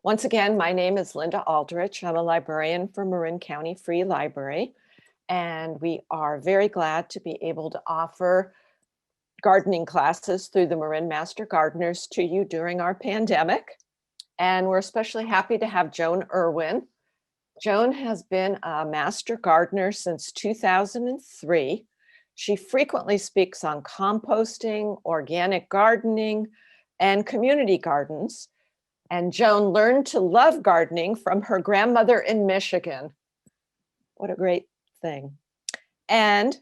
Once again, my name is Linda Aldrich. I'm a librarian for Marin County Free Library, and we are very glad to be able to offer gardening classes through the Marin Master Gardeners to you during our pandemic. And we're especially happy to have Joan Irwin. Joan has been a master gardener since 2003. She frequently speaks on composting, organic gardening, and community gardens. And Joan learned to love gardening from her grandmother in Michigan. What a great thing. And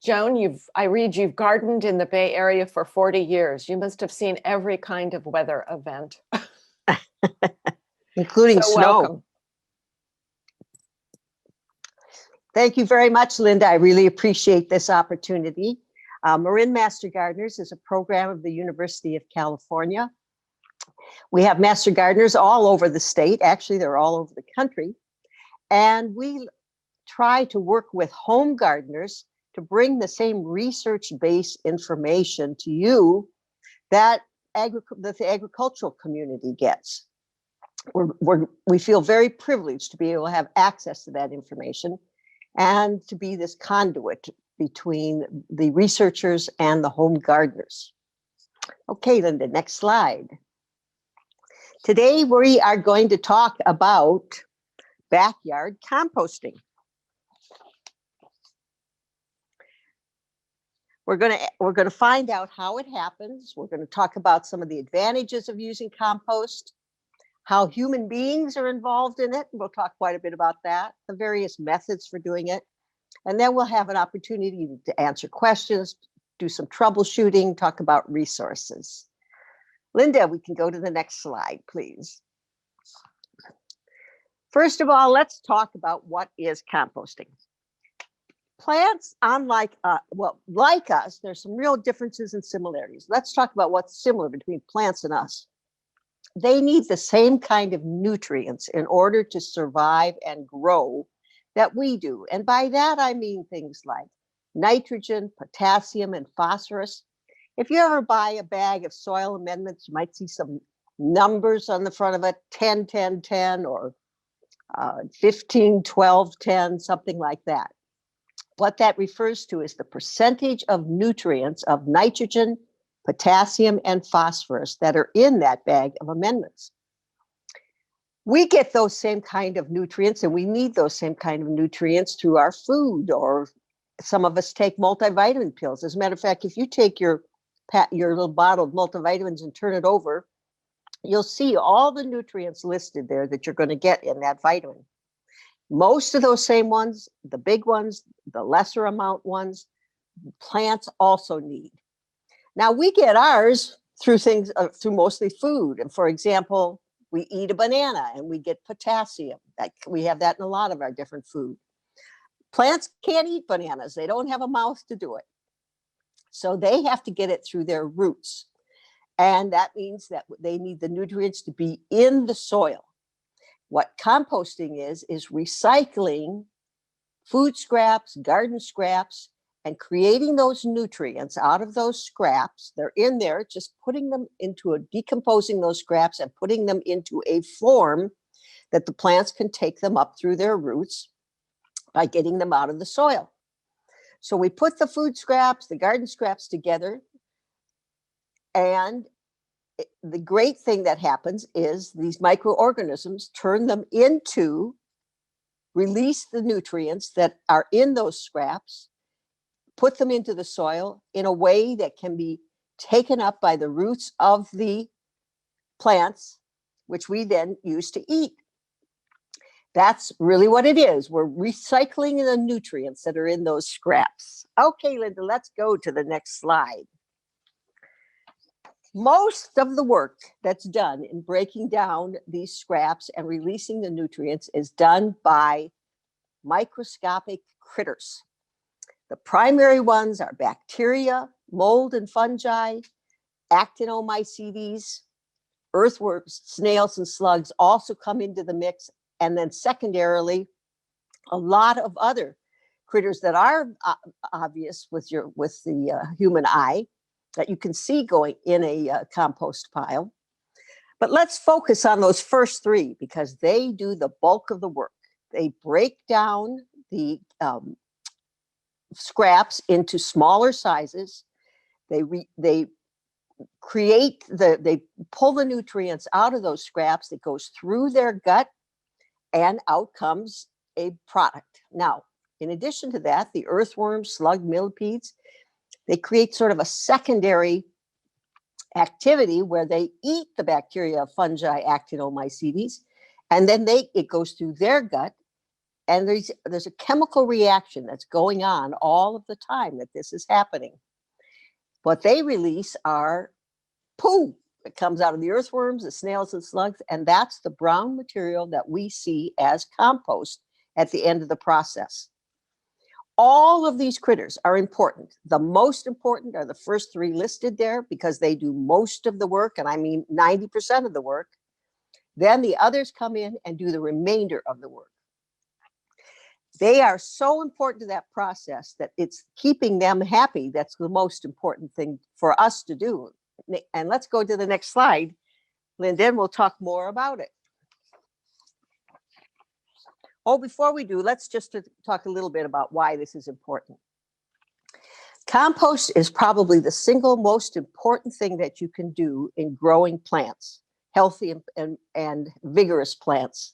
Joan, I read you've gardened in the Bay Area for 40 years. You must have seen every kind of weather event. Including snow. Welcome. Thank you very much, Linda. I really appreciate this opportunity. Marin Master Gardeners is a program of the University of California. We have master gardeners all over the state. Actually, they're all over the country. And we try to work with home gardeners to bring the same research-based information to you that the agricultural community gets. We feel very privileged to be able to have access to that information and to be this conduit between the researchers and the home gardeners. Okay, Linda, next slide. Today, we are going to talk about backyard composting. We're going to find out how it happens. We're going to talk about some of the advantages of using compost, how human beings are involved in it. We'll talk quite a bit about that, the various methods for doing it. And then we'll have an opportunity to answer questions, do some troubleshooting, talk about resources. Linda, we can go to the next slide, please. First of all, let's talk about what is composting. Plants, like us, there's some real differences and similarities. Let's talk about what's similar between plants and us. They need the same kind of nutrients in order to survive and grow that we do. And by that, I mean things like nitrogen, potassium, and phosphorus. If you ever buy a bag of soil amendments, you might see some numbers on the front of it, 10, 10, 10, or 15, 12, 10, something like that. What that refers to is the percentage of nutrients of nitrogen, potassium, and phosphorus that are in that bag of amendments. We get those same kind of nutrients, and we need those same kind of nutrients through our food, or some of us take multivitamin pills. As a matter of fact, if you take your little bottle of multivitamins and turn it over, you'll see all the nutrients listed there that you're going to get in that vitamin. Most of those same ones, the big ones, the lesser amount ones, plants also need. Now, we get ours through things, through mostly food. And for example, we eat a banana and we get potassium. We have that in a lot of our different food. Plants can't eat bananas. They don't have a mouth to do it. So they have to get it through their roots. And that means that they need the nutrients to be in the soil. What composting is recycling food scraps, garden scraps, and creating those nutrients out of those scraps. They're in there, just decomposing those scraps and putting them into a form that the plants can take them up through their roots by getting them out of the soil. So we put the food scraps, the garden scraps together, and the great thing that happens is these microorganisms release the nutrients that are in those scraps, put them into the soil in a way that can be taken up by the roots of the plants, which we then use to eat. That's really what it is. We're recycling the nutrients that are in those scraps. Okay, Linda, let's go to the next slide. Most of the work that's done in breaking down these scraps and releasing the nutrients is done by microscopic critters. The primary ones are bacteria, mold and fungi, actinomycetes, earthworms, snails, and slugs also come into the mix. And then secondarily, a lot of other critters that are obvious with the human eye that you can see going in a compost pile. But let's focus on those first three because they do the bulk of the work. They break down the scraps into smaller sizes. They pull the nutrients out of those scraps. It goes through their gut and out comes a product. Now, in addition to that, the earthworms, slug, millipedes, they create sort of a secondary activity where they eat the bacteria, fungi, actinomycetes, and then it goes through their gut. And there's a chemical reaction that's going on all of the time that this is happening. What they release are poo that comes out of the earthworms, the snails and slugs, and that's the brown material that we see as compost at the end of the process. All of these critters are important. The most important are the first three listed there because they do most of the work, and I mean 90% of the work. Then the others come in and do the remainder of the work. They are so important to that process that it's keeping them happy. That's the most important thing for us to do. And let's go to the next slide. Lyndon will talk more about it. Oh, before we do, let's just talk a little bit about why this is important. Compost is probably the single most important thing that you can do in growing plants, healthy and vigorous plants.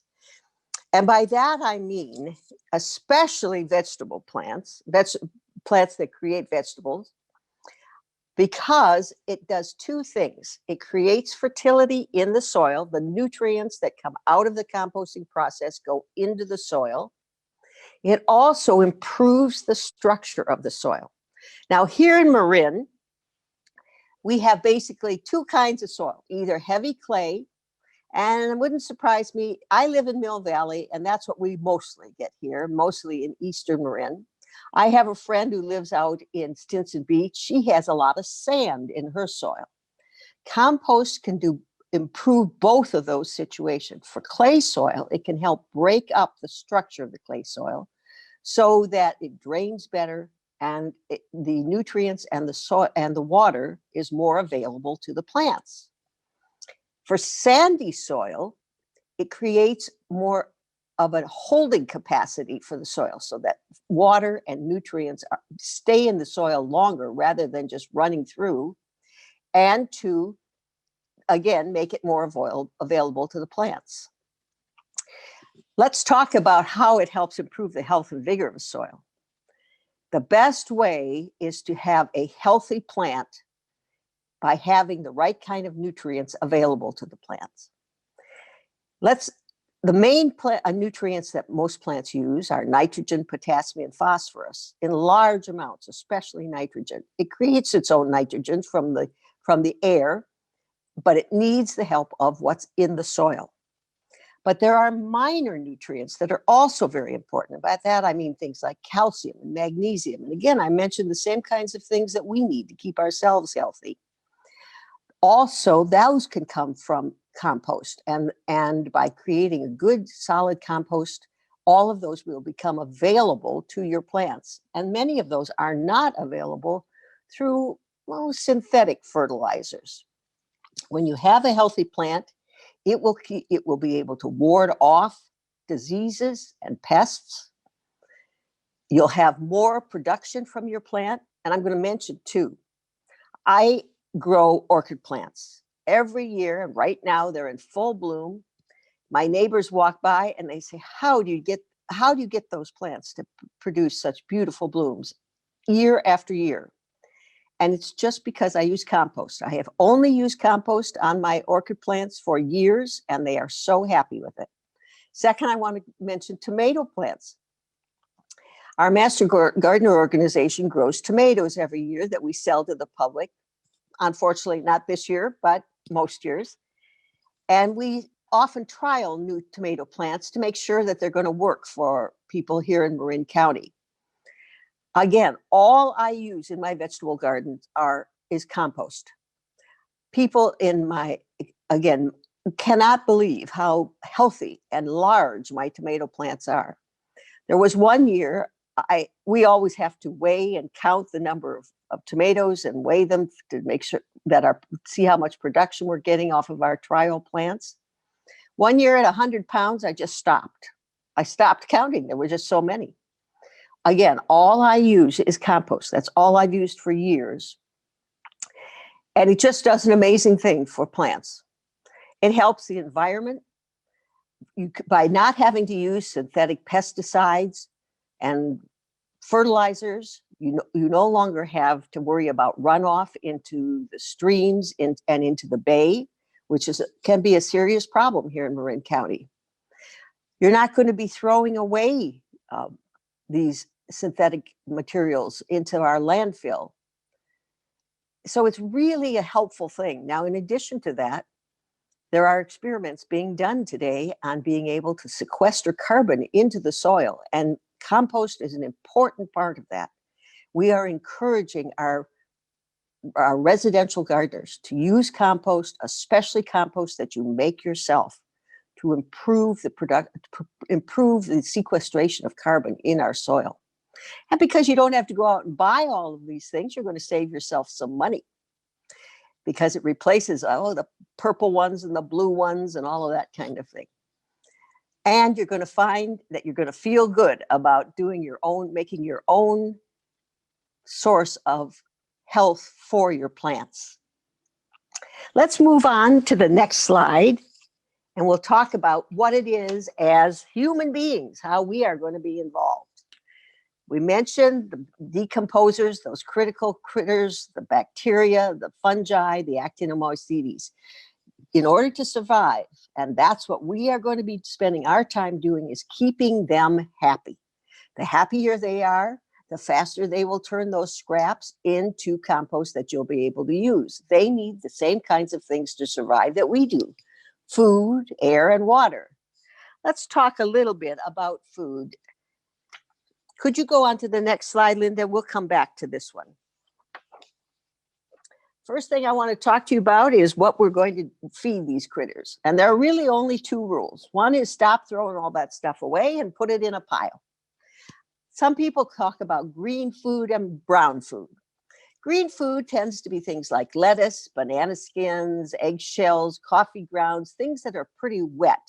And by that, I mean, especially vegetable plants, plants that create vegetables, because it does two things. It creates fertility in the soil. The nutrients that come out of the composting process go into the soil. It also improves the structure of the soil. Now, here in Marin, we have basically two kinds of soil, either heavy clay, and it wouldn't surprise me, I live in Mill Valley, and that's what we mostly get here, mostly in Eastern Marin. I have a friend who lives out in Stinson Beach. She has a lot of sand in her soil. Compost can improve both of those situations. For clay soil, it can help break up the structure of the clay soil so that it drains better and the nutrients and the soil and the water is more available to the plants. For sandy soil, it creates more of a holding capacity for the soil so that water and nutrients stay in the soil longer rather than just running through, and to, again, make it more available to the plants. Let's talk about how it helps improve the health and vigor of a soil. The best way is to have a healthy plant by having the right kind of nutrients available to the plants. The main nutrients that most plants use are nitrogen, potassium, and phosphorus in large amounts, especially nitrogen. It creates its own nitrogen from the air, but it needs the help of what's in the soil. But there are minor nutrients that are also very important. By that, I mean things like calcium and magnesium. And again, I mentioned the same kinds of things that we need to keep ourselves healthy. Also, those can come from compost, and by creating a good solid compost, all of those will become available to your plants, and many of those are not available through synthetic fertilizers. When you have a healthy plant, it will be able to ward off diseases and pests. You'll have more production from your plant, and I'm going to mention too, I grow orchid plants every year, and right now they're in full bloom. My neighbors walk by and they say, how do you get those plants to produce such beautiful blooms year after year? And it's just because I use compost. I have only used compost on my orchid plants for years, and they are so happy with it. Second, I want to mention tomato plants. Our Master Gardener organization grows tomatoes every year that we sell to the public. Unfortunately, not this year, but most years. And we often trial new tomato plants to make sure that they're going to work for people here in Marin County. Again, all I use in my vegetable gardens is compost. People cannot believe how healthy and large my tomato plants are. There was one year, we always have to weigh and count the number of tomatoes and weigh them to make sure see how much production we're getting off of our trial plants. 1 year at 100 pounds, I just stopped. I stopped counting. There were just so many. Again, all I use is compost. That's all I've used for years. And it just does an amazing thing for plants. It helps the environment. By not having to use synthetic pesticides and fertilizers, you no longer have to worry about runoff into the streams and into the bay, which can be a serious problem here in Marin County. You're not going to be throwing away these synthetic materials into our landfill. So it's really a helpful thing. Now, in addition to that, there are experiments being done today on being able to sequester carbon into the soil, and compost is an important part of that. We are encouraging our residential gardeners to use compost, especially compost that you make yourself, to improve the sequestration of carbon in our soil. And because you don't have to go out and buy all of these things, you're going to save yourself some money, because it replaces the purple ones and the blue ones and all of that kind of thing. And you're going to find that you're going to feel good about making your own source of health for your plants. Let's move on to the next slide, and we'll talk about what it is as human beings, how we are going to be involved. We mentioned the decomposers, those critical critters, the bacteria, the fungi, the actinomycetes. In order to survive, and that's what we are going to be spending our time doing, is keeping them happy. The happier they are, the faster they will turn those scraps into compost that you'll be able to use. They need the same kinds of things to survive that we do: food, air, and water. Let's talk a little bit about food. Could you go on to the next slide, Linda? We'll come back to this one. First thing I want to talk to you about is what we're going to feed these critters. And there are really only two rules. One is stop throwing all that stuff away and put it in a pile. Some people talk about green food and brown food. Green food tends to be things like lettuce, banana skins, eggshells, coffee grounds, things that are pretty wet.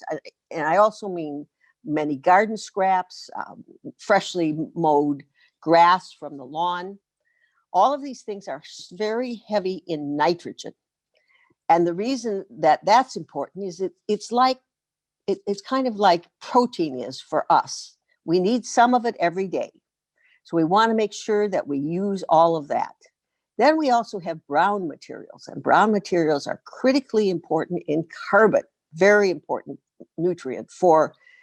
And I also mean many garden scraps, freshly mowed grass from the lawn. All of these things are very heavy in nitrogen. And the reason that that's important is it's kind of like protein is for us. We need some of it every day. So we want to make sure that we use all of that. Then we also have brown materials, and brown materials are critically important in carbon, very important nutrient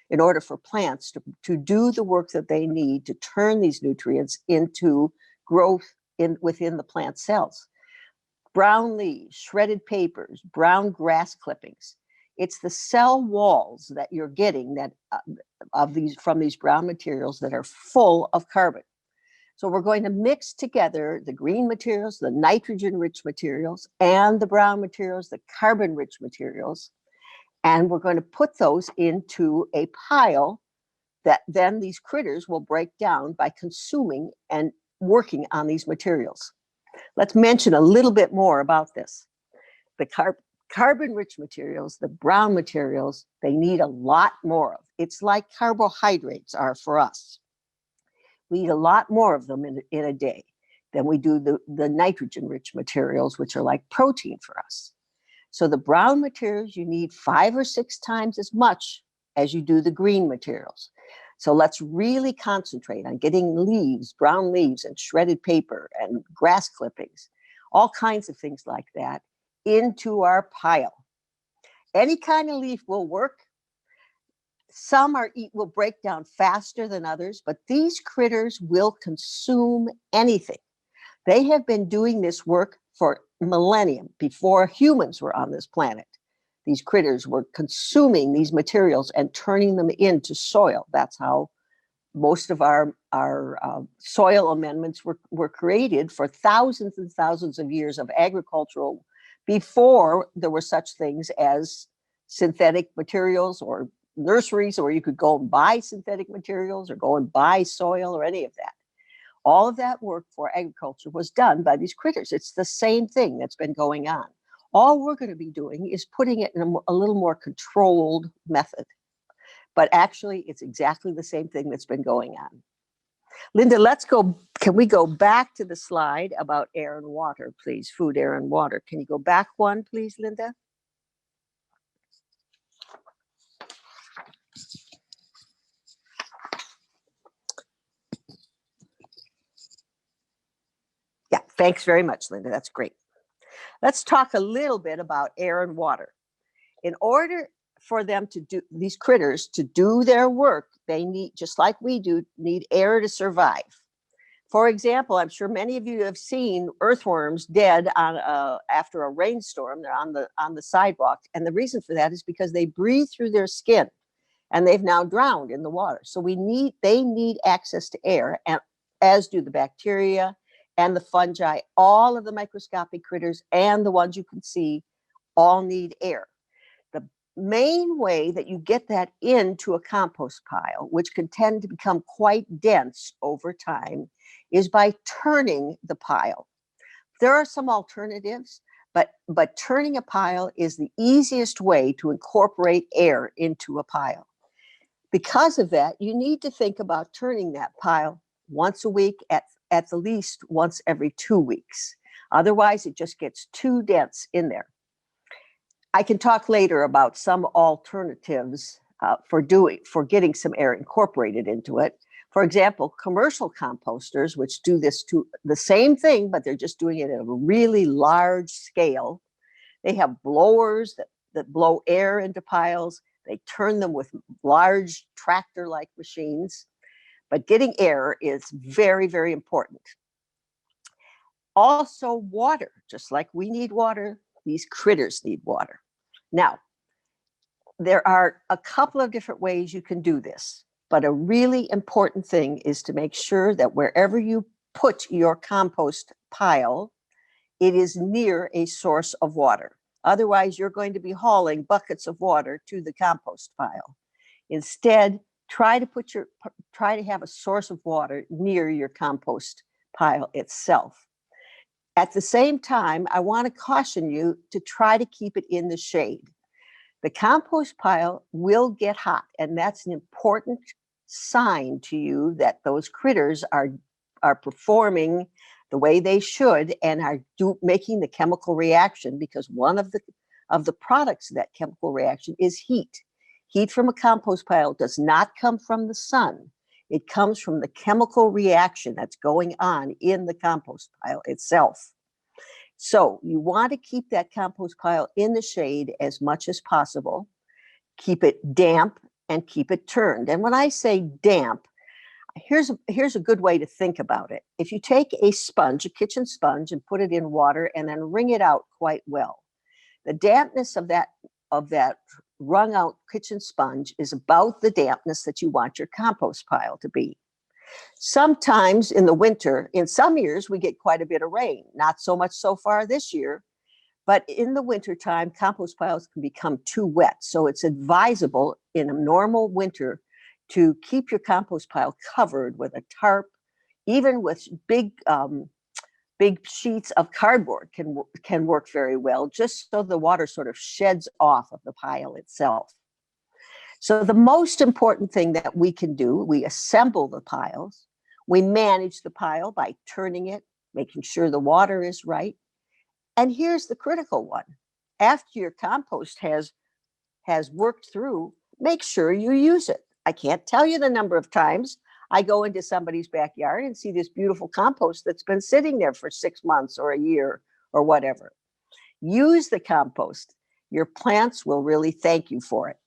in order for plants to do the work that they need to turn these nutrients into growth within the plant cells. Brown leaves, shredded papers, brown grass clippings. It's the cell walls that you're getting from these brown materials that are full of carbon. So we're going to mix together the green materials, the nitrogen-rich materials, and the brown materials, the carbon-rich materials, and we're going to put those into a pile that then these critters will break down by consuming and working on these materials. Let's mention a little bit more about this. The carbon-rich materials, the brown materials, they need a lot more of. It's like carbohydrates are for us. We eat a lot more of them in a day than we do the nitrogen-rich materials, which are like protein for us. So the brown materials, you need 5 or 6 times as much as you do the green materials. So let's really concentrate on getting leaves, brown leaves, and shredded paper and grass clippings, all kinds of things like that, into our pile. Any kind of leaf will work. Some will break down faster than others, but these critters will consume anything. They have been doing this work for millennia before humans were on this planet. These critters were consuming these materials and turning them into soil. That's how most of our soil amendments were created for thousands and thousands of years of agricultural, before there were such things as synthetic materials or nurseries, or you could go and buy synthetic materials or go and buy soil or any of that. All of that work for agriculture was done by these critters. It's the same thing that's been going on. All we're going to be doing is putting it in a little more controlled method. But actually, it's exactly the same thing that's been going on. Linda, can we go back to the slide about air and water, please? Food, air, and water. Can you go back one, please, Linda? Yeah, thanks very much, Linda. That's great. Let's talk a little bit about air and water. In order for them to do, these critters to do their work, they need, just like we do, need air to survive. For example, I'm sure many of you have seen earthworms dead on after a rainstorm. They're on the sidewalk, and the reason for that is because they breathe through their skin, and they've now drowned in the water. So they need access to air, and as do the bacteria and the fungi. All of the microscopic critters and the ones you can see all need air. The main way that you get that into a compost pile, which can tend to become quite dense over time, is by turning the pile. There are some alternatives, but turning a pile is the easiest way to incorporate air into a pile. Because of that, you need to think about turning that pile once a week, at the least once every 2 weeks. Otherwise, it just gets too dense in there. I can talk later about some alternatives for getting some air incorporated into it. For example, commercial composters, which do the same thing, but they're just doing it at a really large scale. They have blowers that blow air into piles. They turn them with large tractor-like machines. But getting air is very, very important. Also, water. Just like we need water, these critters need water. Now, there are a couple of different ways you can do this, but a really important thing is to make sure that wherever you put your compost pile, it is near a source of water. Otherwise, you're going to be hauling buckets of water to the compost pile. Instead, try to have a source of water near your compost pile itself. At the same time, I want to caution you to try to keep it in the shade. The compost pile will get hot, and that's an important sign to you that those critters are performing the way they should and are making the chemical reaction, because one of the products of that chemical reaction is heat. Heat from a compost pile does not come from the sun. It comes from the chemical reaction that's going on in the compost pile itself. So you want to keep that compost pile in the shade as much as possible. Keep it damp and keep it turned. And when I say damp, here's a good way to think about it. If you take a kitchen sponge, and put it in water and then wring it out quite well, the dampness of that wrung out kitchen sponge is about the dampness that you want your compost pile to be. Sometimes in the winter, in some years, we get quite a bit of rain, not so much so far this year, but in the wintertime, compost piles can become too wet. So it's advisable in a normal winter to keep your compost pile covered with a tarp, even with big sheets of cardboard can work very well, just so the water sort of sheds off of the pile itself. So the most important thing that we can do, we assemble the piles, we manage the pile by turning it, making sure the water is right. And here's the critical one. After your compost has worked through, make sure you use it. I can't tell you the number of times I go into somebody's backyard and see this beautiful compost that's been sitting there for 6 months or a year or whatever. Use the compost. Your plants will really thank you for it.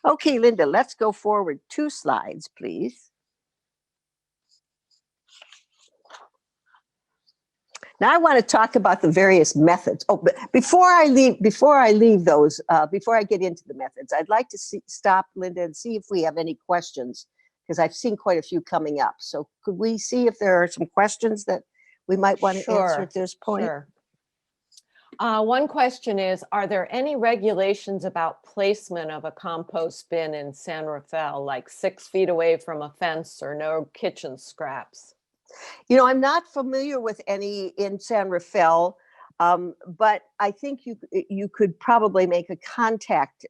Okay, Linda, let's go forward 2 slides, please. Now I want to talk about the various methods. Oh, but before I leave those, before I get into the methods, I'd like to stop, Linda, and see if we have any questions, because I've seen quite a few coming up. So could we see if there are some questions that we might want to answer at this point? Sure. One question is, are there any regulations about placement of a compost bin in San Rafael, like 6 feet away from a fence or no kitchen scraps? You know, I'm not familiar with any in San Rafael, but I think you could probably make a contact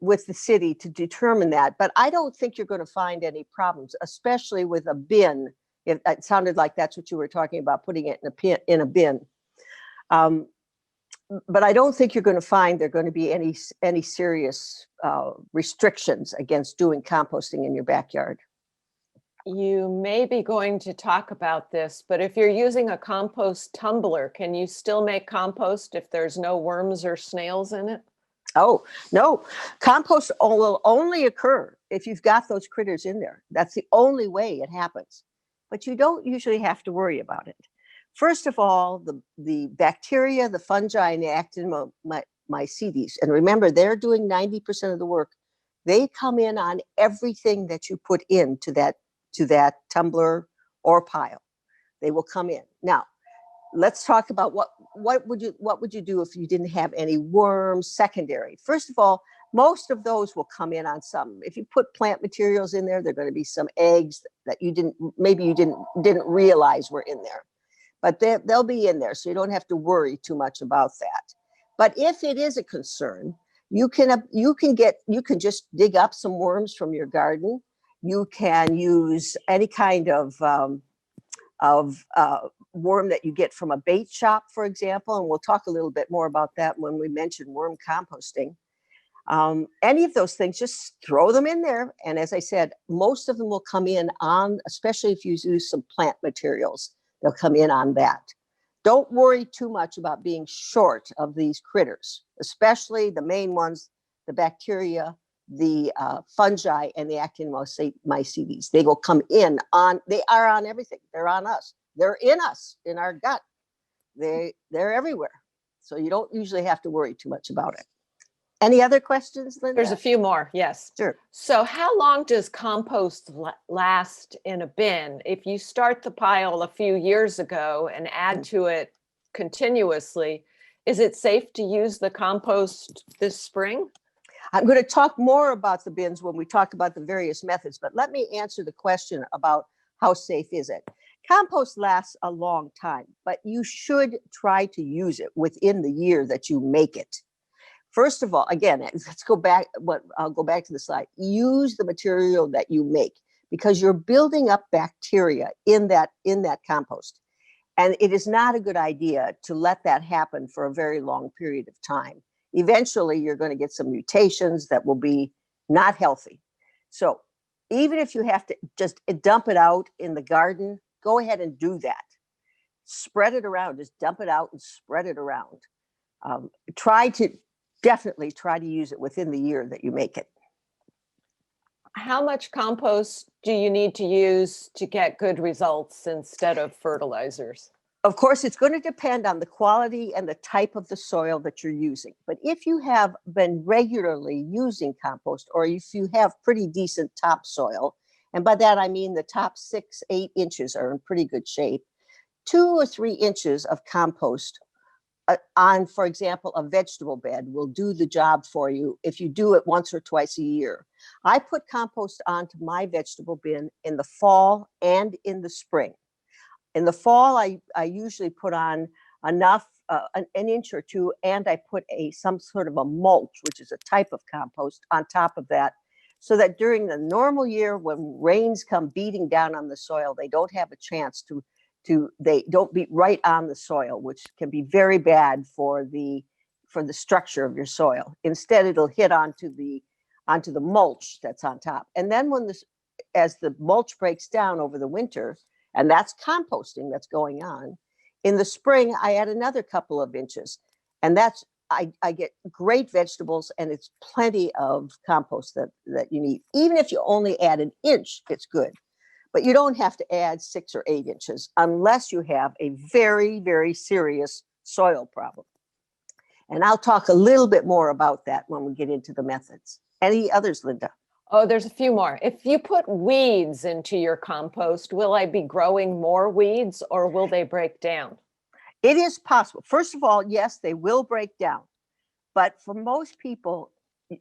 with the city to determine that. But I don't think you're going to find any problems, especially with a bin. It sounded like that's what you were talking about, putting it in a bin. But I don't think you're going to find there are going to be any serious restrictions against doing composting in your backyard. You may be going to talk about this, but if you're using a compost tumbler, can you still make compost if there's no worms or snails in it? Oh, no. Compost will only occur if you've got those critters in there. That's the only way it happens. But you don't usually have to worry about it. First of all, the bacteria, the fungi, and the actinomycetes, and remember, they're doing 90% of the work. They come in on everything that you put into that tumbler or pile. They will come in. Now, let's talk about what would you do if you didn't have any worms secondary. First of all, most of those will come in on some. If you put plant materials in there, there are going to be some eggs that you didn't realize were in there. But they'll be in there, so you don't have to worry too much about that. But if it is a concern, you can just dig up some worms from your garden. You can use any kind of worm that you get from a bait shop, for example, and we'll talk a little bit more about that when we mention worm composting. Any of those things, just throw them in there. And as I said, most of them will come in on, especially if you use some plant materials, they'll come in on that. Don't worry too much about being short of these critters, especially the main ones, the bacteria, the fungi, and the actinomycetes. They will come in on, they are on everything. They're on us. They're in us, in our gut. They're everywhere. So you don't usually have to worry too much about it. Any other questions, Linda? There's a few more, yes. Sure. So how long does compost last in a bin? If you start the pile a few years ago and add to it continuously, is it safe to use the compost this spring? I'm going to talk more about the bins when we talk about the various methods, but let me answer the question about how safe is it. Compost lasts a long time, but you should try to use it within the year that you make it. First of all, again, let's go back. I'll go back to the slide. Use the material that you make because you're building up bacteria in that compost. And it is not a good idea to let that happen for a very long period of time. Eventually, you're going to get some mutations that will be not healthy. So even if you have to just dump it out in the garden, go ahead and do that. Spread it around. Just dump it out and spread it around. Definitely try to use it within the year that you make it. How much compost do you need to use to get good results instead of fertilizers? Of course, it's going to depend on the quality and the type of the soil that you're using. But if you have been regularly using compost, or if you have pretty decent topsoil, and by that I mean the top 6-8 inches are in pretty good shape, 2 or 3 inches of compost on, for example, a vegetable bed will do the job for you if you do it once or twice a year. I put compost onto my vegetable bin in the fall and in the spring. In the fall, I usually put on enough, an inch or two, and I put some sort of a mulch, which is a type of compost, on top of that, so that during the normal year, when rains come beating down on the soil, they don't have a chance they don't beat right on the soil, which can be very bad for the structure of your soil. Instead, it'll hit onto the mulch that's on top. And then as the mulch breaks down over the winter, and that's composting that's going on, in the spring, I add another couple of inches. And I get great vegetables, and it's plenty of compost that you need. Even if you only add an inch, it's good. But you don't have to add 6 or 8 inches unless you have a very, very serious soil problem. And I'll talk a little bit more about that when we get into the methods. Any others, Linda? Oh, there's a few more. If you put weeds into your compost, will I be growing more weeds or will they break down? It is possible. First of all, yes, they will break down. But for most people,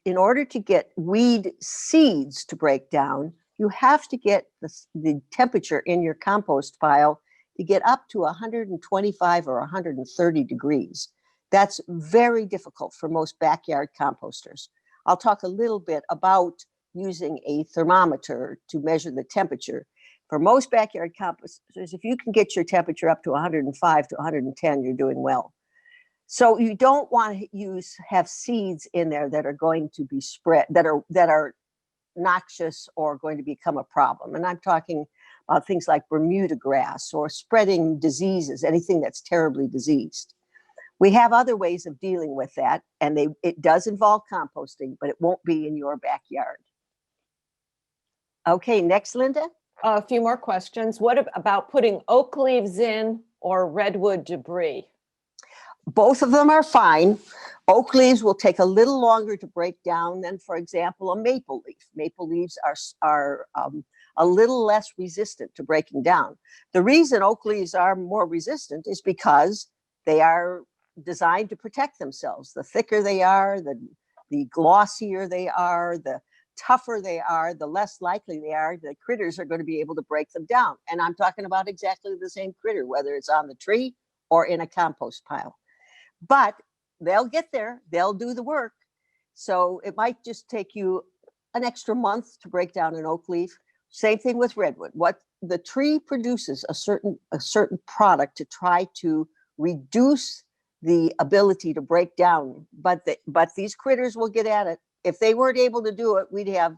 in order to get weed seeds to break down, you have to get the temperature in your compost pile to get up to 125 or 130 degrees. That's very difficult for most backyard composters. I'll talk a little bit about using a thermometer to measure the temperature. For most backyard composters, if you can get your temperature up to 105 to 110, you're doing well. So you don't want to have seeds in there that are going to be spread, that are noxious or going to become a problem. And I'm talking about things like Bermuda grass or spreading diseases, anything that's terribly diseased. We have other ways of dealing with that, and it does involve composting, but it won't be in your backyard. Okay, next, Linda. A few more questions. What about putting oak leaves in or redwood debris? Both of them are fine. Oak leaves will take a little longer to break down than, for example, a maple leaf. Maple leaves are a little less resistant to breaking down. The reason oak leaves are more resistant is because they are designed to protect themselves. The thicker they are, the glossier they are, the tougher they are, the less likely they are the critters are going to be able to break them down. And I'm talking about exactly the same critter, whether it's on the tree or in a compost pile. But they'll get there, they'll do the work. So it might just take you an extra month to break down an oak leaf. Same thing with redwood. What the tree produces a certain product to try to reduce the ability to break down, but these critters will get at it. If they weren't able to do it, we'd have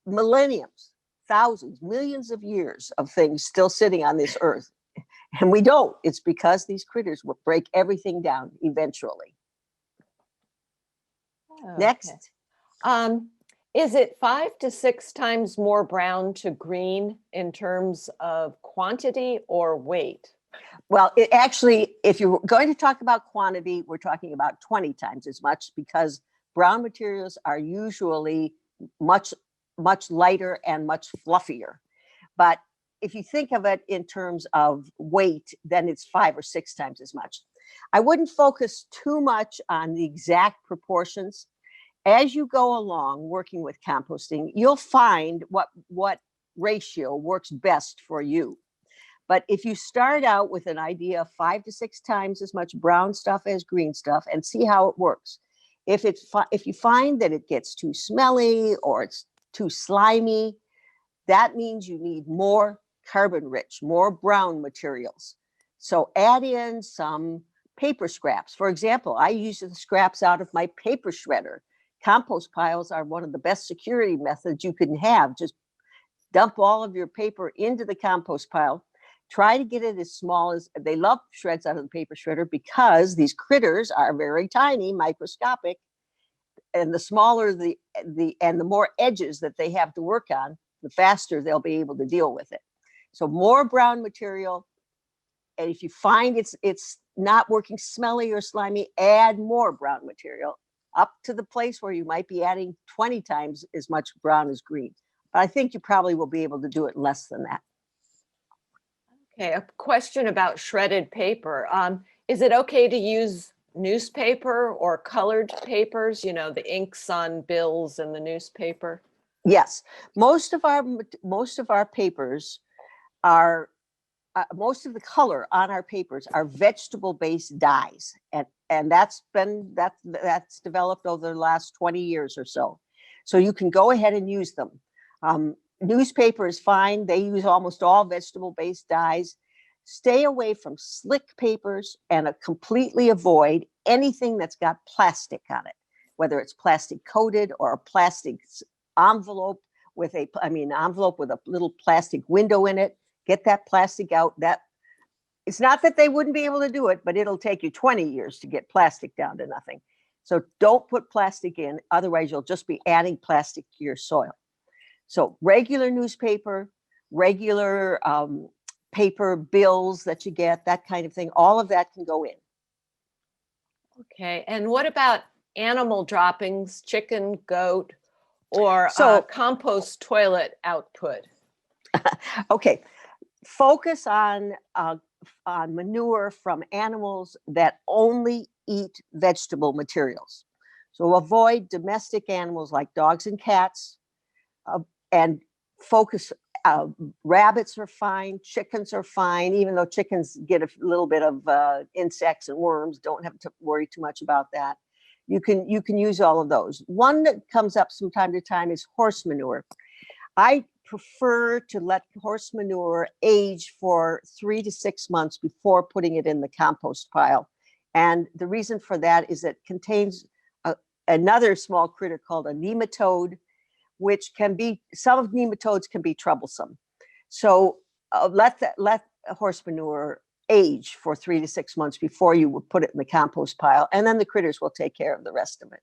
millenniums, thousands, millions of years of things still sitting on this earth. And we don't. It's because these critters will break everything down eventually. Okay. Next. Is it 5 to 6 times more brown to green in terms of quantity or weight? Well, it actually, if you're going to talk about quantity, we're talking about 20 times as much, because brown materials are usually much, much lighter and much fluffier. But if you think of it in terms of weight, then it's 5 or 6 times as much. I wouldn't focus too much on the exact proportions. As you go along working with composting, you'll find what ratio works best for you. But if you start out with an idea of 5 to 6 times as much brown stuff as green stuff and see how it works. If you find that it gets too smelly or it's too slimy, that means you need more carbon rich, more brown materials. So add in some paper scraps. For example, I use the scraps out of my paper shredder. Compost piles are one of the best security methods you can have. Just dump all of your paper into the compost pile. Try to get it as small as, they love shreds out of the paper shredder because these critters are very tiny, microscopic, and the smaller the more edges that they have to work on, the faster they'll be able to deal with it. So more brown material, and if you find it's not working smelly or slimy, add more brown material up to the place where you might be adding 20 times as much brown as green. But I think you probably will be able to do it less than that. Okay, a question about shredded paper. Is it okay to use newspaper or colored papers, you know, the inks on bills and the newspaper? Yes, most of our papers are most of the color on our papers are vegetable-based dyes, and that's developed over the last 20 years or so. So you can go ahead and use them. Newspaper is fine. They use almost all vegetable-based dyes. Stay away from slick papers and completely avoid anything that's got plastic on it, whether it's plastic coated or a plastic envelope with envelope with a little plastic window in it. Get that plastic out. That it's not that they wouldn't be able to do it, but it'll take you 20 years to get plastic down to nothing. So don't put plastic in, otherwise you'll just be adding plastic to your soil. So regular newspaper, regular paper bills that you get, that kind of thing, all of that can go in. Okay, and what about animal droppings, chicken, goat, or compost toilet output? Okay, focus on manure from animals that only eat vegetable materials. So avoid domestic animals like dogs and cats, and focus. Rabbits are fine, chickens are fine, even though chickens get a little bit of insects and worms. Don't have to worry too much about that. You can use all of those. One that comes up from time to time is horse manure. I prefer to let horse manure age for 3 to 6 months before putting it in the compost pile. And the reason for that is it contains another small critter called a nematode, which can be, some of nematodes can be troublesome. So let horse manure age for 3 to 6 months before you would put it in the compost pile, and then the critters will take care of the rest of it.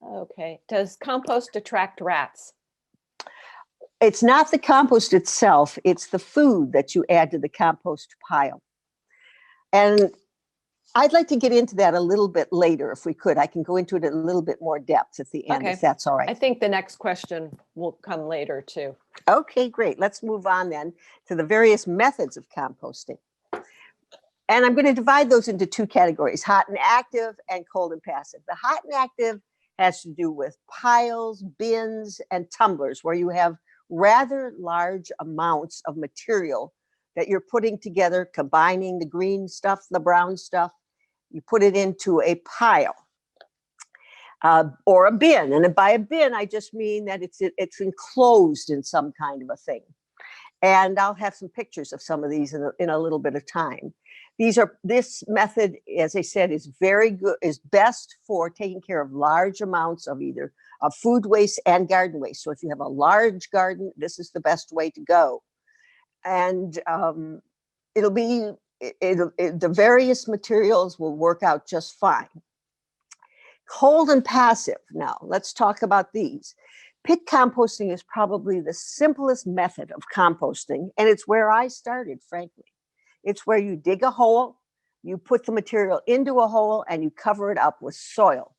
Okay. Does compost attract rats? It's not the compost itself, it's the food that you add to the compost pile. And I'd like to get into that a little bit later if we could. I can go into it in a little bit more depth at the end, if that's all right. I think the next question will come later too. Okay, great. Let's move on then to the various methods of composting. And I'm going to divide those into 2 categories, hot and active and cold and passive. The hot and active has to do with piles, bins, and tumblers, where you have rather large amounts of material that you're putting together, combining the green stuff, the brown stuff. You put it into a pile or a bin. And by a bin, I just mean that it's enclosed in some kind of a thing. And I'll have some pictures of some of these in a little bit of time. This method, as I said, is very good, is best for taking care of large amounts of either food waste and garden waste. So if you have a large garden, this is the best way to go. And the various materials will work out just fine. Cold and passive. Now, let's talk about these. Pit composting is probably the simplest method of composting, and it's where I started, frankly. It's where you dig a hole, you put the material into a hole, and you cover it up with soil.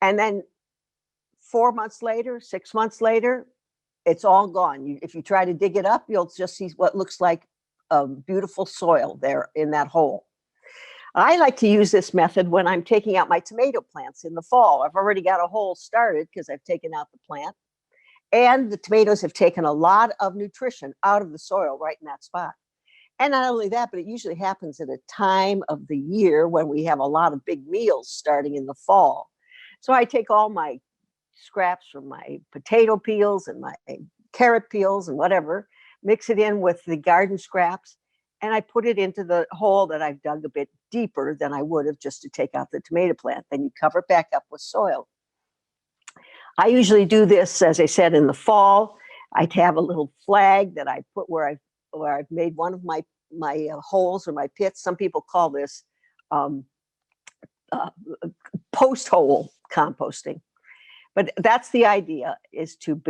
And then 4 months later, 6 months later, it's all gone. If you try to dig it up, you'll just see what looks like beautiful soil there in that hole. I like to use this method when I'm taking out my tomato plants in the fall. I've already got a hole started because I've taken out the plant, and the tomatoes have taken a lot of nutrition out of the soil right in that spot. And not only that, but it usually happens at a time of the year when we have a lot of big meals starting in the fall. So I take all my scraps from my potato peels and my carrot peels and whatever, mix it in with the garden scraps, and I put it into the hole that I've dug a bit deeper than I would have just to take out the tomato plant. Then you cover it back up with soil. I usually do this, as I said, in the fall. I'd have a little flag that I put where I've made one of my holes or my pits. Some people call this post hole composting. But that's the idea, is to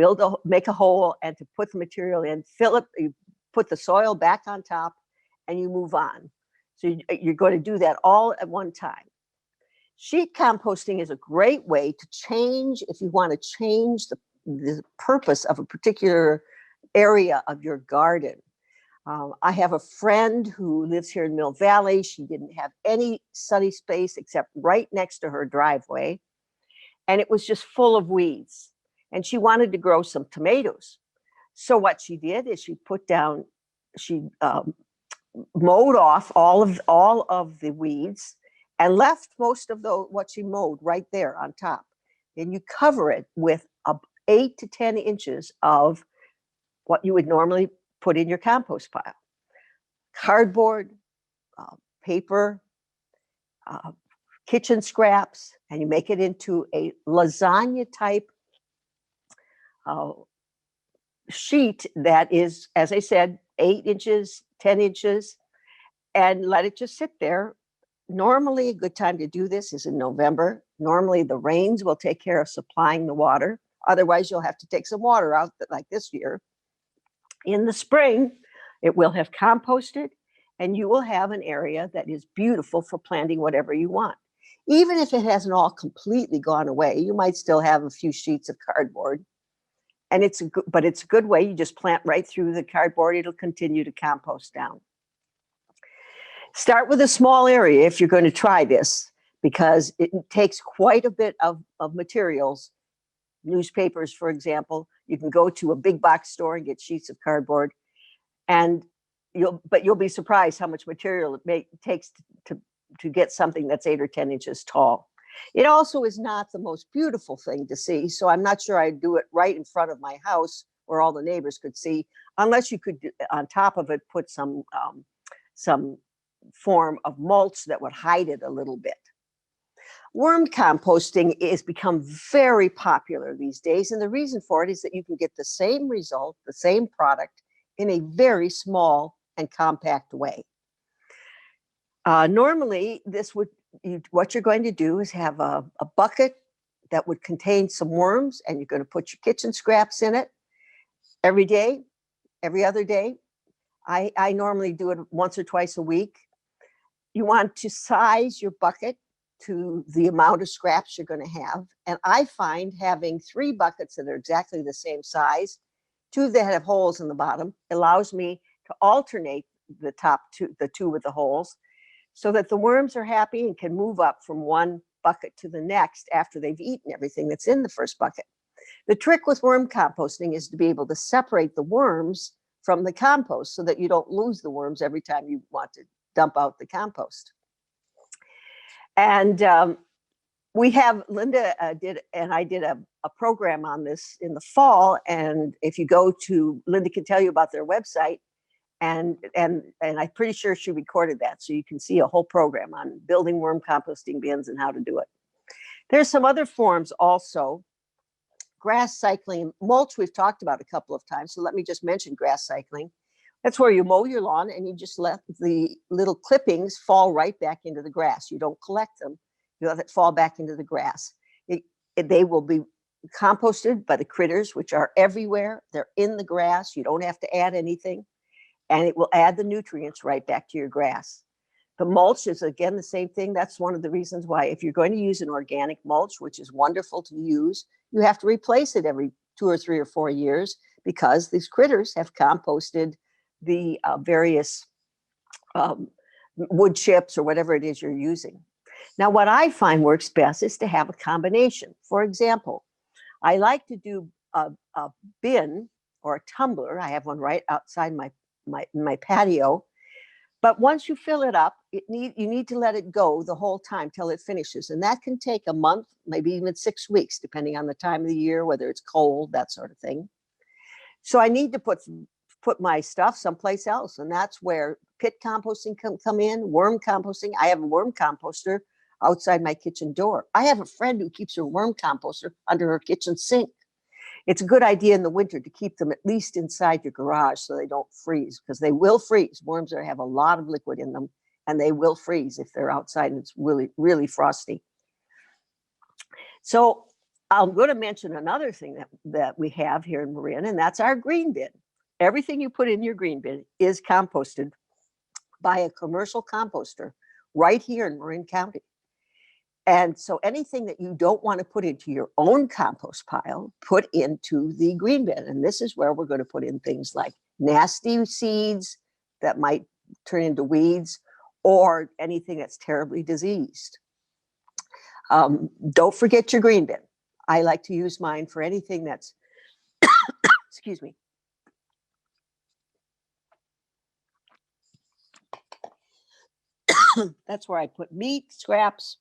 make a hole and to put the material in, fill it, you put the soil back on top, and you move on. So you're going to do that all at one time. Sheet composting is a great way to change, if you want to change the purpose of a particular area of your garden. I have a friend who lives here in Mill Valley. She didn't have any sunny space except right next to her driveway. And it was just full of weeds. And she wanted to grow some tomatoes. So what she did is she mowed off all of the weeds and left most of what she mowed right there on top. And you cover it with 8 to 10 inches of what you would normally put in your compost pile. Cardboard, paper, kitchen scraps, and you make it into a lasagna type sheet that is, as I said, 8 inches, 10 inches, and let it just sit there. Normally, a good time to do this is in November. Normally, the rains will take care of supplying the water. Otherwise, you'll have to take some water out, like this year. In the spring, it will have composted, and you will have an area that is beautiful for planting whatever you want. Even if it hasn't all completely gone away, you might still have a few sheets of cardboard. And it's a good way. You just plant right through the cardboard. It'll continue to compost down. Start with a small area if you're going to try this, because it takes quite a bit of materials. newspapers, for example. You can go to a big box store and get sheets of cardboard, and you'll be surprised how much material it takes to get something that's 8 or 10 inches tall. It also is not the most beautiful thing to see, so I'm not sure I'd do it right in front of my house where all the neighbors could see, unless you could, on top of it, put some form of mulch that would hide it a little bit. Worm composting is become very popular these days, and the reason for it is that you can get the same result, the same product, in a very small and compact way. Normally, what you're going to do is have a bucket that would contain some worms, and you're going to put your kitchen scraps in it every day, every other day. I normally do it once or twice a week. You want to size your bucket to the amount of scraps you're going to have. And I find having 3 buckets that are exactly the same size, 2 that have holes in the bottom, allows me to alternate the two with the holes, so that the worms are happy and can move up from one bucket to the next after they've eaten everything that's in the first bucket. The trick with worm composting is to be able to separate the worms from the compost so that you don't lose the worms every time you want to dump out the compost. And Linda and I did a program on this in the fall. And if you go to, Linda can tell you about their website, and I'm pretty sure she recorded that, so you can see a whole program on building worm composting bins and how to do it. There's some other forms also. Grass cycling, mulch we've talked about a couple of times, so let me just mention grass cycling. That's where you mow your lawn and you just let the little clippings fall right back into the grass. You don't collect them, you let it fall back into the grass. They will be composted by the critters, which are everywhere. They're in the grass. You don't have to add anything, and it will add the nutrients right back to your grass. The mulch is, again, the same thing. That's one of the reasons why, if you're going to use an organic mulch, which is wonderful to use, you have to replace it every 2 or 3 or 4 years, because these critters have composted the various wood chips or whatever it is you're using. Now, what I find works best is to have a combination. For example, I like to do a bin or a tumbler. I have one right outside my patio. But once you fill it up, you need to let it go the whole time till it finishes. And that can take a month, maybe even 6 weeks, depending on the time of the year, whether it's cold, that sort of thing. So I need to put my stuff someplace else. And that's where pit composting come in, worm composting. I have a worm composter outside my kitchen door. I have a friend who keeps her worm composter under her kitchen sink. It's a good idea in the winter to keep them at least inside your garage so they don't freeze, because they will freeze. Worms have a lot of liquid in them, and they will freeze if they're outside and it's really, really frosty. So I'm going to mention another thing that we have here in Marin, and that's our green bin. Everything you put in your green bin is composted by a commercial composter right here in Marin County. And so anything that you don't want to put into your own compost pile, put into the green bin. And this is where we're going to put in things like nasty seeds that might turn into weeds, or anything that's terribly diseased. Don't forget your green bin. I like to use mine for anything that's, excuse me. That's where I put meat, scraps,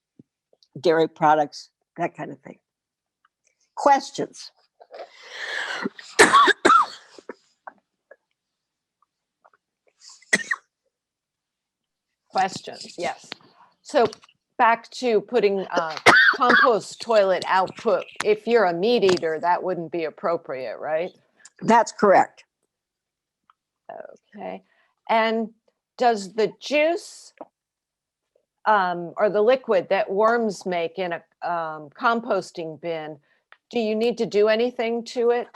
dairy products, that kind of thing. Questions? Questions, yes. So back to putting compost toilet output. If you're a meat eater, that wouldn't be appropriate, right? That's correct. Okay. And does the juice or the liquid that worms make in a composting bin, do you need to do anything to it?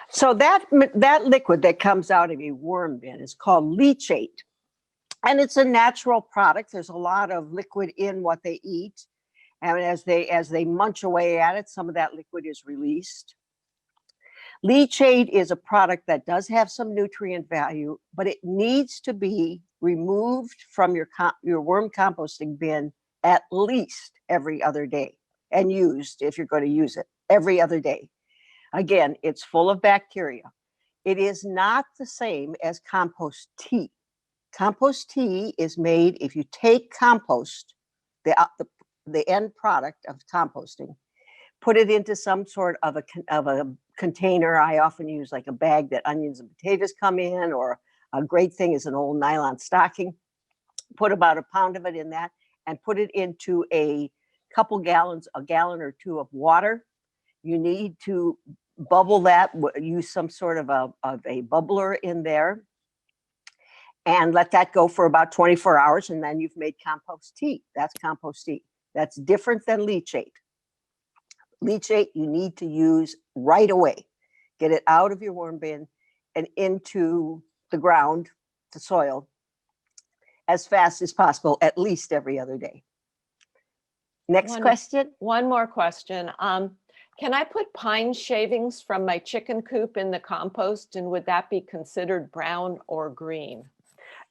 So that liquid that comes out of a worm bin is called leachate. And it's a natural product. There's a lot of liquid in what they eat. And as they munch away at it, some of that liquid is released. Leachate is a product that does have some nutrient value, but it needs to be removed from your worm composting bin at least every other day and used if you're going to use it. every other day. Again, it's full of bacteria. It is not the same as compost tea. Compost tea is made if you take compost, the end product of composting, put it into some sort of a container. I often use like a bag that onions and potatoes come in, or a great thing is an old nylon stocking. Put about a pound of it in that and put it into a couple gallons, a gallon or two of water. You need to bubble that, use some sort of a bubbler in there, and let that go for about 24 hours. And then you've made compost tea. That's compost tea. That's different than leachate. Leachate you need to use right away. Get it out of your worm bin and into the ground, the soil, as fast as possible, at least every other day. Next question. One more question. Can I put pine shavings from my chicken coop in the compost, and would that be considered brown or green?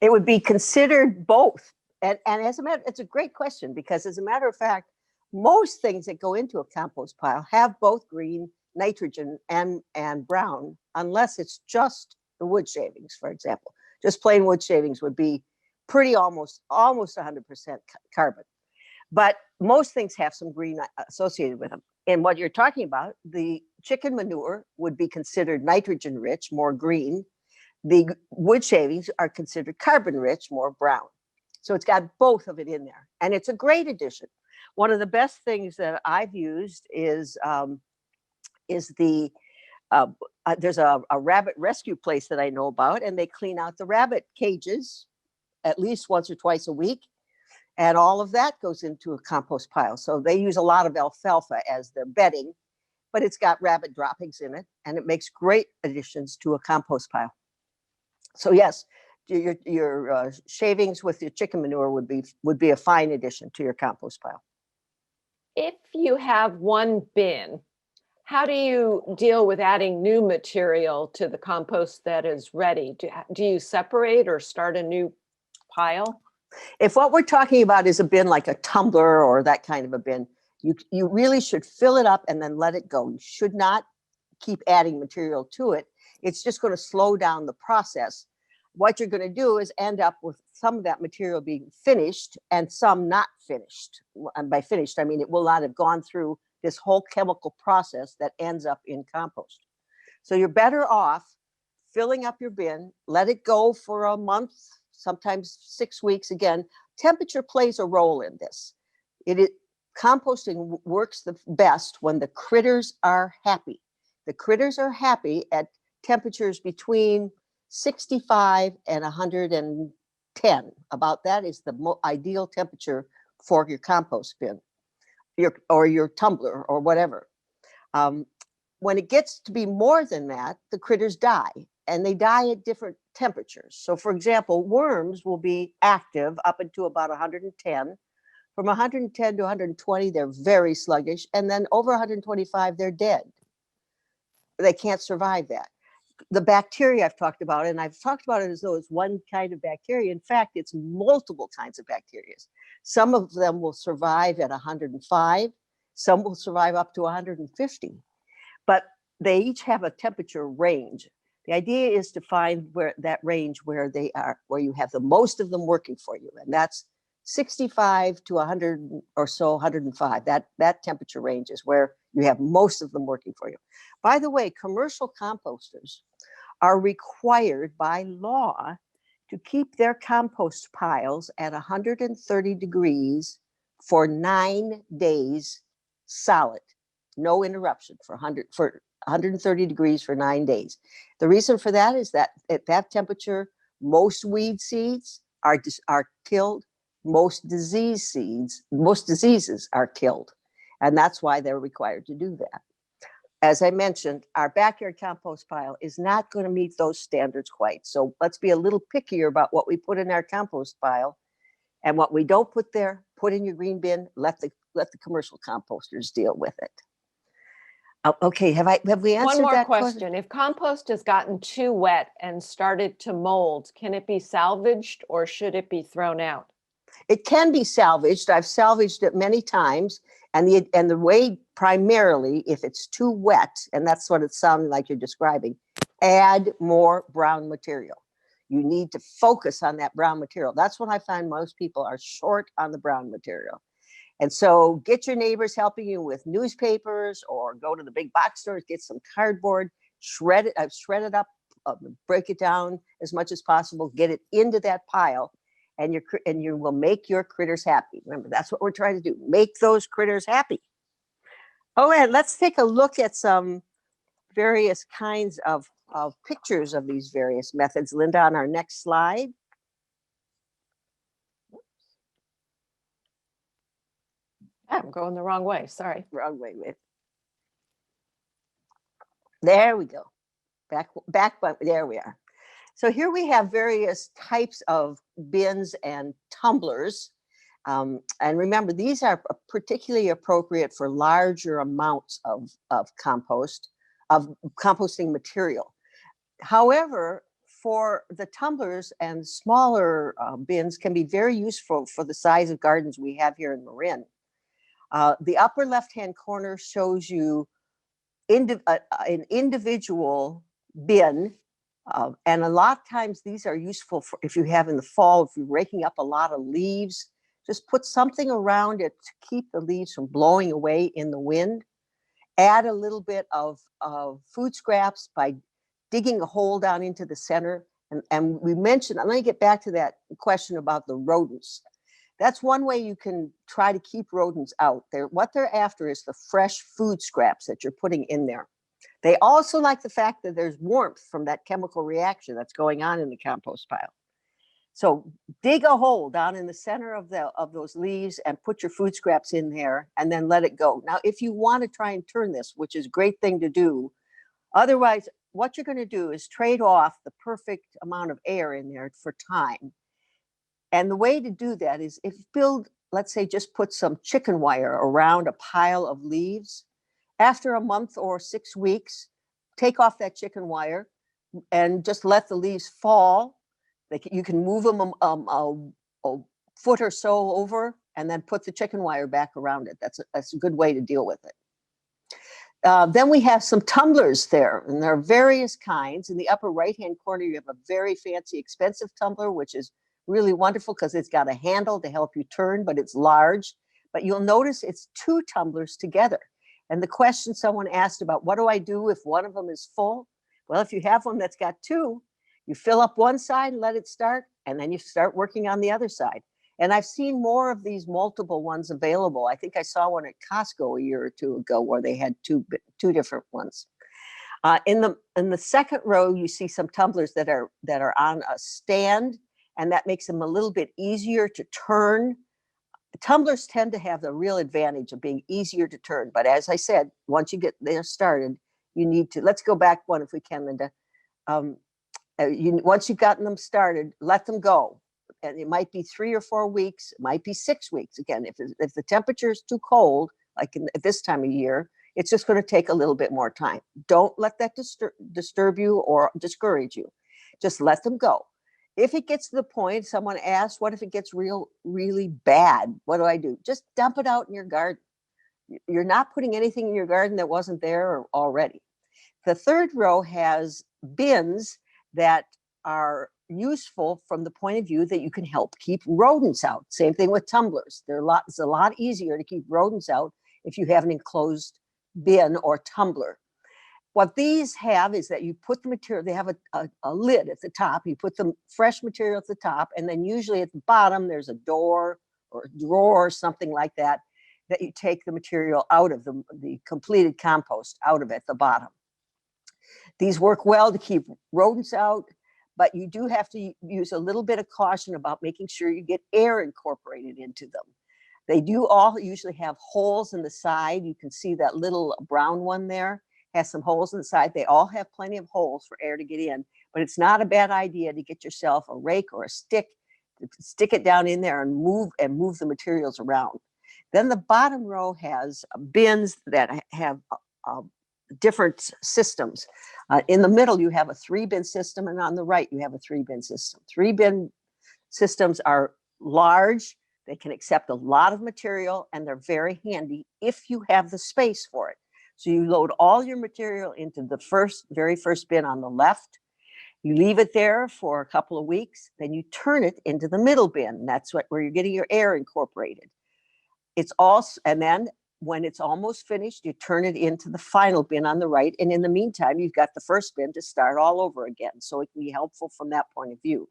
It would be considered both. And as a matter, it's a great question, because as a matter of fact, most things that go into a compost pile have both green, nitrogen, and brown, unless it's just the wood shavings, for example. Just plain wood shavings would be pretty almost 100% carbon. But most things have some green associated with them. And what you're talking about, the chicken manure would be considered nitrogen rich, more green. The wood shavings are considered carbon rich, more brown. So it's got both of it in there. And it's a great addition. One of the best things that I've used is there's a rabbit rescue place that I know about, and they clean out the rabbit cages at least once or twice a week. And all of that goes into a compost pile. So they use a lot of alfalfa as their bedding, but it's got rabbit droppings in it, and it makes great additions to a compost pile. So yes, your shavings with your chicken manure would be a fine addition to your compost pile. If you have one bin, how do you deal with adding new material to the compost that is ready? Do you separate or start a new pile? If what we're talking about is a bin like a tumbler or that kind of a bin, you really should fill it up and then let it go. You should not keep adding material to it. It's just going to slow down the process. What you're going to do is end up with some of that material being finished and some not finished. And by finished, I mean it will not have gone through this whole chemical process that ends up in compost. So you're better off filling up your bin, let it go for a month, sometimes 6 weeks. Again, temperature plays a role in this. Composting works the best when the critters are happy. The critters are happy at temperatures between 65 and 110. About that is the ideal temperature for your compost bin, your tumbler or whatever. When it gets to be more than that, the critters die, and they die at different temperatures. So for example, worms will be active up into about 110. From 110 to 120, they're very sluggish. And then over 125, they're dead. They can't survive that. The bacteria I've talked about, and I've talked about it as though it's one kind of bacteria. In fact, it's multiple kinds of bacteria. Some of them will survive at 105. Some will survive up to 150. But they each have a temperature range. The idea is to find where that range where they are, where you have the most of them working for you. And that's 65 to 100 or so, 105. That temperature range is where you have most of them working for you. By the way, commercial composters are required by law to keep their compost piles at 130 degrees for 9 days solid, no interruption, for 130 degrees for 9 days. The reason for that is that at that temperature, most weed seeds are killed, most diseases are killed. And that's why they're required to do that. As I mentioned, our backyard compost pile is not going to meet those standards quite. So let's be a little pickier about what we put in our compost pile, and what we don't put there, put in your green bin. Let the commercial composters deal with it. Okay, have we answered that question? One more question. If compost has gotten too wet and started to mold, can it be salvaged or should it be thrown out? It can be salvaged. I've salvaged it many times. And the way primarily, if it's too wet, and that's what it sounded like you're describing, add more brown material. You need to focus on that brown material. That's what I find most people are short on the brown material. And so get your neighbors helping you with newspapers, or go to the big box stores, get some cardboard, shred it. I've shredded up, break it down as much as possible, get it into that pile, and you will make your critters happy. Remember, that's what we're trying to do, make those critters happy. Oh, and let's take a look at some various kinds of pictures of these various methods, Linda, on our next slide. I'm going the wrong way. Sorry. Wrong way. There we go. Back, there we are. So here we have various types of bins and tumblers. And remember, these are particularly appropriate for larger amounts of composting material. However, for the tumblers and smaller bins can be very useful for the size of gardens we have here in Marin. The upper left-hand corner shows you an individual bin. And a lot of times these are useful for if you have in the fall, if you're raking up a lot of leaves, just put something around it to keep the leaves from blowing away in the wind. Add a little bit of food scraps by digging a hole down into the center. And we mentioned, let me get back to that question about the rodents. That's one way you can try to keep rodents out. What they're after is the fresh food scraps that you're putting in there. They also like the fact that there's warmth from that chemical reaction that's going on in the compost pile. So dig a hole down in the center of those leaves and put your food scraps in there, and then let it go. Now, if you want to try and turn this, which is a great thing to do, otherwise, what you're going to do is trade off the perfect amount of air in there for time. And the way to do that is let's say, just put some chicken wire around a pile of leaves. After a month or 6 weeks, take off that chicken wire and just let the leaves fall. You can move them a foot or so over, and then put the chicken wire back around it. That's a good way to deal with it. Then we have some tumblers there, and there are various kinds. In the upper right-hand corner, you have a very fancy, expensive tumbler, which is really wonderful because it's got a handle to help you turn, but it's large. But you'll notice it's 2 tumblers together. And the question someone asked about, what do I do if one of them is full? Well, if you have one that's got 2, you fill up one side and let it start, and then you start working on the other side. And I've seen more of these multiple ones available. I think I saw one at Costco a year or 2 ago where they had two different ones. In the second row, you see some tumblers that are on a stand, and that makes them a little bit easier to turn. Tumblers tend to have the real advantage of being easier to turn. But as I said, once you get there started, you need to, let's go back one if we can, Linda. Once you've gotten them started, let them go. And it might be 3 or 4 weeks, it might be 6 weeks. Again, if the temperature is too cold, like at this time of year, it's just going to take a little bit more time. Don't let that disturb you or discourage you. Just let them go. If it gets to the point, someone asks, what if it gets really bad? What do I do? Just dump it out in your garden. You're not putting anything in your garden that wasn't there already. The third row has bins that are useful from the point of view that you can help keep rodents out. Same thing with tumblers. It's a lot easier to keep rodents out if you have an enclosed bin or tumbler. What these have is that you put the material, they have a lid at the top, you put the fresh material at the top, and then usually at the bottom there's a door or a drawer or something like that, that you take the material out of the completed compost out of at the bottom. These work well to keep rodents out, but you do have to use a little bit of caution about making sure you get air incorporated into them. They do all usually have holes in the side. You can see that little brown one there has some holes in the side. They all have plenty of holes for air to get in, but it's not a bad idea to get yourself a rake or a stick, stick it down in there and move the materials around. Then the bottom row has bins that have different systems. In the middle, you have a 3-bin system, and on the right, you have a 3-bin system. 3-bin systems are large. They can accept a lot of material, and they're very handy if you have the space for it. So you load all your material into the very first bin on the left. You leave it there for a couple of weeks, then you turn it into the middle bin. That's where you're getting your air incorporated. And then when it's almost finished, you turn it into the final bin on the right. And in the meantime, you've got the first bin to start all over again. So it can be helpful from that point of view.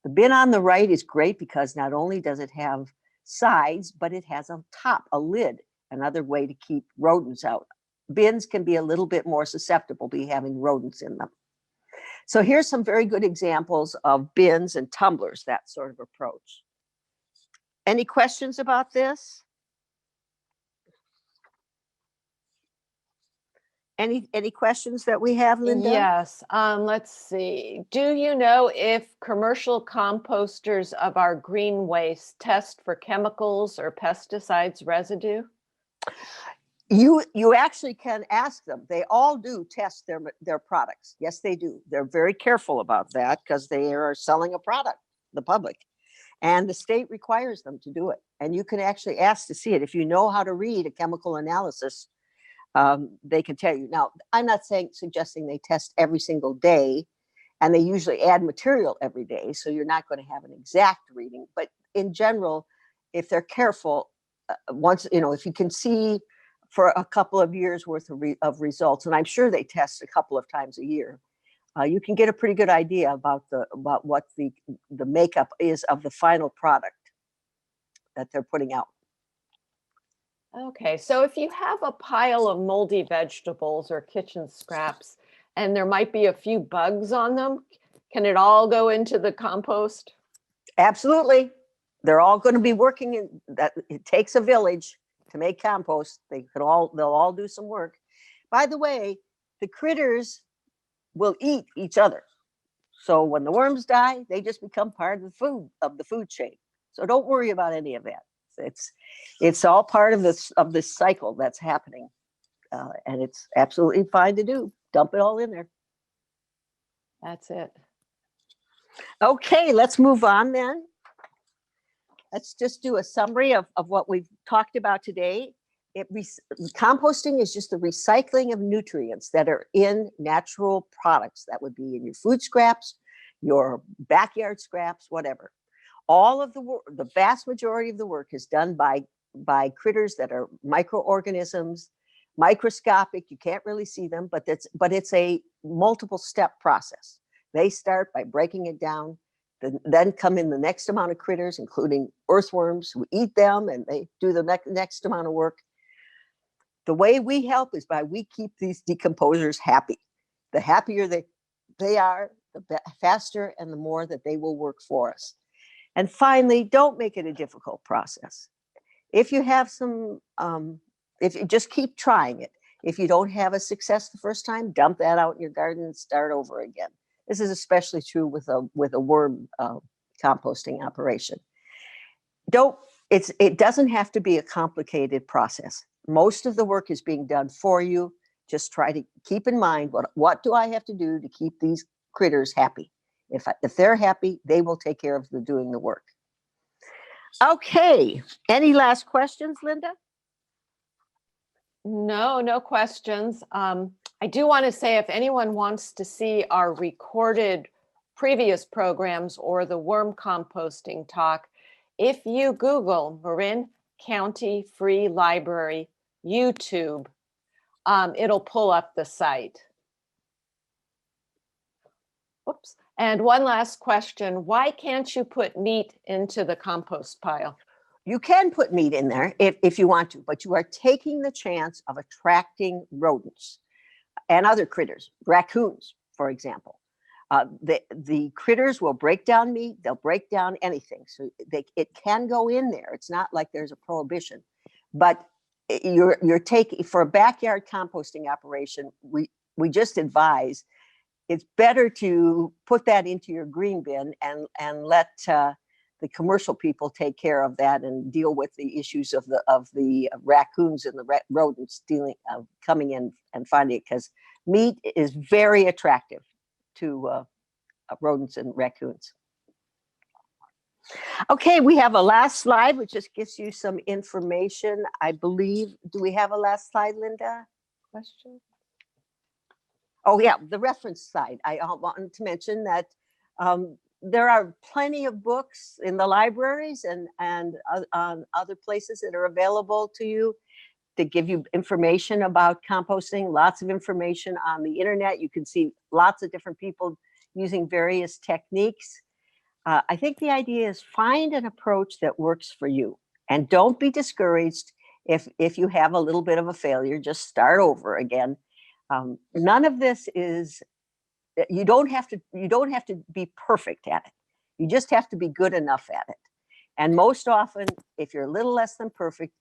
The bin on the right is great because not only does it have sides, but it has on top a lid, another way to keep rodents out. Bins can be a little bit more susceptible to having rodents in them. So here's some very good examples of bins and tumblers, that sort of approach. Any questions about this? Any questions that we have, Linda? Yes. Let's see. Do you know if commercial composters of our green waste test for chemicals or pesticides residue? You actually can ask them. They all do test their products. Yes, they do. They're very careful about that because they are selling a product to the public. And the state requires them to do it. And you can actually ask to see it. If you know how to read a chemical analysis, they can tell you. Now, I'm not suggesting they test every single day, and they usually add material every day, so you're not going to have an exact reading. But in general, if they're careful, once, if you can see for a couple of years worth of results, and I'm sure they test a couple of times a year, you can get a pretty good idea about what the makeup is of the final product that they're putting out. Okay, so if you have a pile of moldy vegetables or kitchen scraps, and there might be a few bugs on them, can it all go into the compost? Absolutely. They're all going to be working in that. It takes a village to make compost. They'll all do some work. By the way, the critters will eat each other. So when the worms die, they just become part of the food chain. So don't worry about any of that. It's all part of this cycle that's happening, and it's absolutely fine to do. Dump it all in there. That's it. Okay, let's move on then. Let's just do a summary of what we've talked about today. Composting is just the recycling of nutrients that are in natural products. That would be in your food scraps, your backyard scraps, whatever. All of the vast majority of the work is done by critters that are microorganisms, microscopic. You can't really see them, but it's a multiple step process. They start by breaking it down. Then come in the next amount of critters, including earthworms who eat them, and they do the next amount of work. The way we help is we keep these decomposers happy. The happier they are, the faster and the more that they will work for us. And finally, don't make it a difficult process. If you have if you just keep trying it. If you don't have a success the first time, dump that out in your garden and start over again. This is especially true with a worm composting operation. It doesn't have to be a complicated process. Most of the work is being done for you. Just try to keep in mind what do I have to do to keep these critters happy. If they're happy, they will take care of doing the work. Okay. Any last questions, Linda? No questions. I do want to say if anyone wants to see our recorded previous programs or the worm composting talk, if you Google Marin County Free Library YouTube, it'll pull up the site. Oops. And one last question. Why can't you put meat into the compost pile? You can put meat in there if you want to, but you are taking the chance of attracting rodents and other critters, raccoons, for example. The critters will break down meat. They'll break down anything. So it can go in there. It's not like there's a prohibition, but you're taking, for a backyard composting operation, we just advise it's better to put that into your green bin and let the commercial people take care of that and deal with the issues of the raccoons and the rodents coming in and finding it, because meat is very attractive to rodents and raccoons. Okay, we have a last slide, which just gives you some information, I believe. Do we have a last slide, Linda? Question? Oh, yeah, the reference side. I wanted to mention that there are plenty of books in the libraries and other places that are available to you to give you information about composting, lots of information on the internet. You can see lots of different people using various techniques. I think the idea is find an approach that works for you, and don't be discouraged if you have a little bit of a failure. Just start over again. None of this is, you don't have to be perfect at it. You just have to be good enough at it. And most often, if you're a little less than perfect,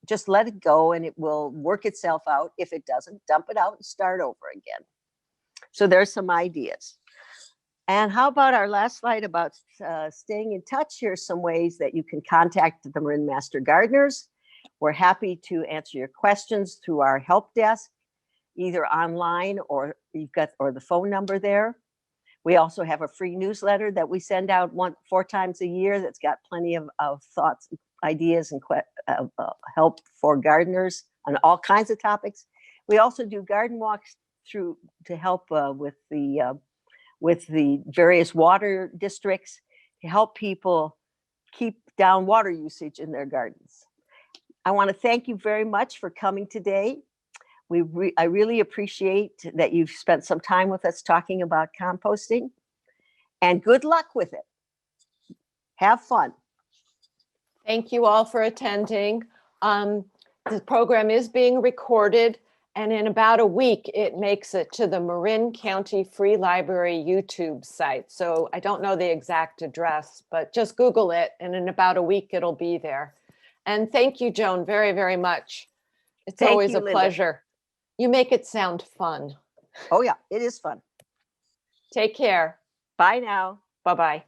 just let it go and it will work itself out. If it doesn't, dump it out and start over again. So there's some ideas. And how about our last slide about staying in touch? Here's some ways that you can contact the Marin Master Gardeners. We're happy to answer your questions through our help desk, either online or the phone number there. We also have a free newsletter that we send out 4 times a year that's got plenty of thoughts, ideas, and help for gardeners on all kinds of topics. We also do garden walks to help with the various water districts to help people keep down water usage in their gardens. I want to thank you very much for coming today. I really appreciate that you've spent some time with us talking about composting, and good luck with it. Have fun. Thank you all for attending. The program is being recorded, and in about a week, it makes it to the Marin County Free Library YouTube site. So I don't know the exact address, but just Google it, and in about a week, it'll be there. And thank you, Joan, very, very much. It's always a pleasure. You make it sound fun. Oh, yeah, it is fun. Take care. Bye now. Bye-bye.